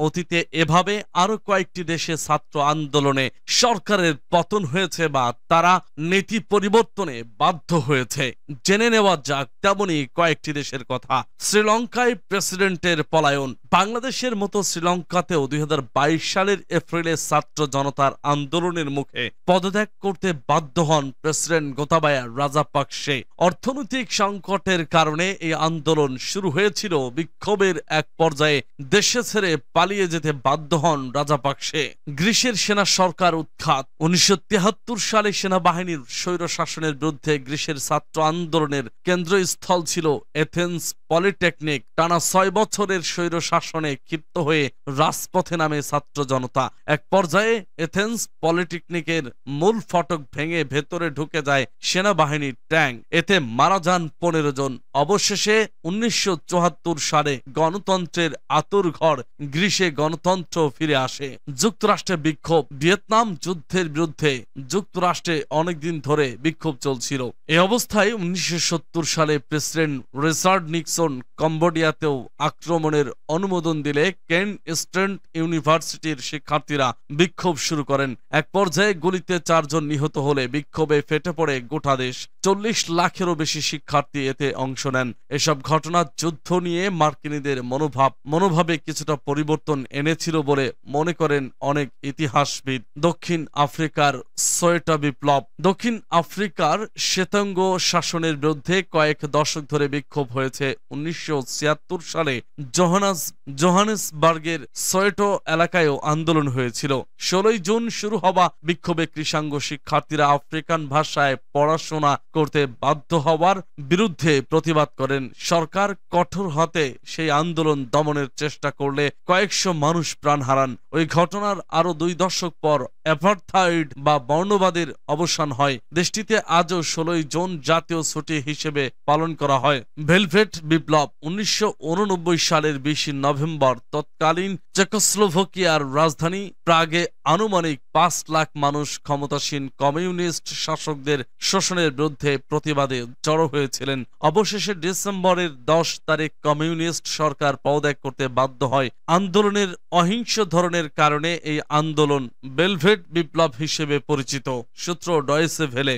অতীতে এভাবে আরো কয়েকটি দেশে ছাত্র আন্দোলনে সরকারের পতন হয়েছে বা তারা নীতি পরিবর্তনে বাধ্য হয়েছে। জেনে নেওয়া যাক তেমনই কয়েকটি দেশের কথা। শ্রীলঙ্কায় প্রেসিডেন্টের পলায়ন। বাংলাদেশের মতো শ্রীলঙ্কাতেও 2022 সালের এপ্রিলে ছাত্র জনতার আন্দোলনের মুখে পদত্যাগ করতে বাধ্য হন প্রেসিডেন্ট গোতাবায়া রাজাপাকসে। অর্থনৈতিক সংকটের কারণে এই আন্দোলন শুরু হয়েছিল। বিক্ষোভের এক পর্যায়ে দেশে ছেড়ে পালিয়ে যেতে বাধ্য হন রাজাপাকসে। গ্রিসের সেনা সরকার উৎখাত। 1973 সালে সেনাবাহিনীর স্বৈরশাসনের বিরুদ্ধে গ্রিসের ছাত্র আন্দোলনের কেন্দ্রস্থল ছিল এথেন্স পলিটেকনিক। টানা 6 বছরের স্বৈরশাসনে ক্ষিপ্ত হয়ে রাজপথে নামে ছাত্র জনতা। এক পর্যায়ে এথেন্স পলিটেকনিকের মূল ফটক ভেঙে ভেতরে ঢুকে যায় সেনাবাহিনীর ট্যাঙ্ক। এতে মারা যান 15 জন। অবশেষে 1974 সালে গণতন্ত্রের আঁতুড়ঘর গ্রিসে গণতন্ত্র ফিরে আসে। যুক্তরাষ্ট্রে বিক্ষোভ। ভিয়েতনাম যুদ্ধের বিরুদ্ধে যুক্তরাষ্ট্রে অনেকদিন ধরে বিক্ষোভ চলছিল। এই অবস্থায় 1970 সালে প্রেসিডেন্ট রিচার্ড নিক্সন কম্বোডিয়াতেও আক্রমণের অনুমোদন দিলে কেন স্টেট ইউনিভার্সিটির শিক্ষার্থীরা বিক্ষোভ শুরু করেন। এক পর্যায়ে গুলিতে 4 জন নিহত হলে বিক্ষোভে ফেটে পড়ে গোটা দেশ। 40 লাখেরও বেশি শিক্ষার্থী এতে অংশ নেন। এসব ঘটনা যুদ্ধ নিয়ে মার্কিনীদের মনোভাবে কিছুটা পরিবর্তন এনেছিল বলে মনে করেন অনেক ইতিহাসবিদ। দক্ষিণ আফ্রিকার সোয়েটা বিপ্লব। দক্ষিণ আফ্রিকার শ্বেতাঙ্গ শাসনের বিরুদ্ধে কয়েক দশক ধরে বিক্ষোভ হয়েছে। 1976 সালে জোহানেসবার্গের সোয়েটো এলাকায়ও আন্দোলন হয়েছিল। 16 জুন শুরু হওয়া বিক্ষোভে কৃষাঙ্গ শিক্ষার্থীরা আফ্রিকান ভাষায় পড়াশোনা করতে বাধ্য হওয়ার বিরুদ্ধে প্রতিবাদ করেন। সরকার কঠোর হাতে সেই আন্দোলন দমনের চেষ্টা করলে কয়েকশো মানুষ প্রাণ হারান। ওই ঘটনার আরো 2 দশক পর অ্যাপার্থাইড বা বর্ণবাদের অবসান হয়। দেশটিতে আজও 16 জুন জাতীয় ছুটি হিসেবে পালন করা হয়। ভেলভেট বিপ্লব। 1989 সালের 20 নভেম্বর তৎকালীন চেকোস্লোভাকিয়ার রাজধানী প্রাগে আনুমানিক 5 লাখ মানুষ ক্ষমতাসীন কমিউনিস্ট শাসকদের শোষণের বিরুদ্ধে প্রতিবাদে জড়ো হয়েছিলেন। অবশেষে ডিসেম্বরের 10 তারিখ কমিউনিস্ট সরকার পদত্যাগ করতে বাধ্য হয়। আন্দোলনের অহিংস ধরনের কারণে এই আন্দোলন ভেলভেট বিপ্লব হিসেবে পরিচিত। সূত্র ডয়েচে ভেলে।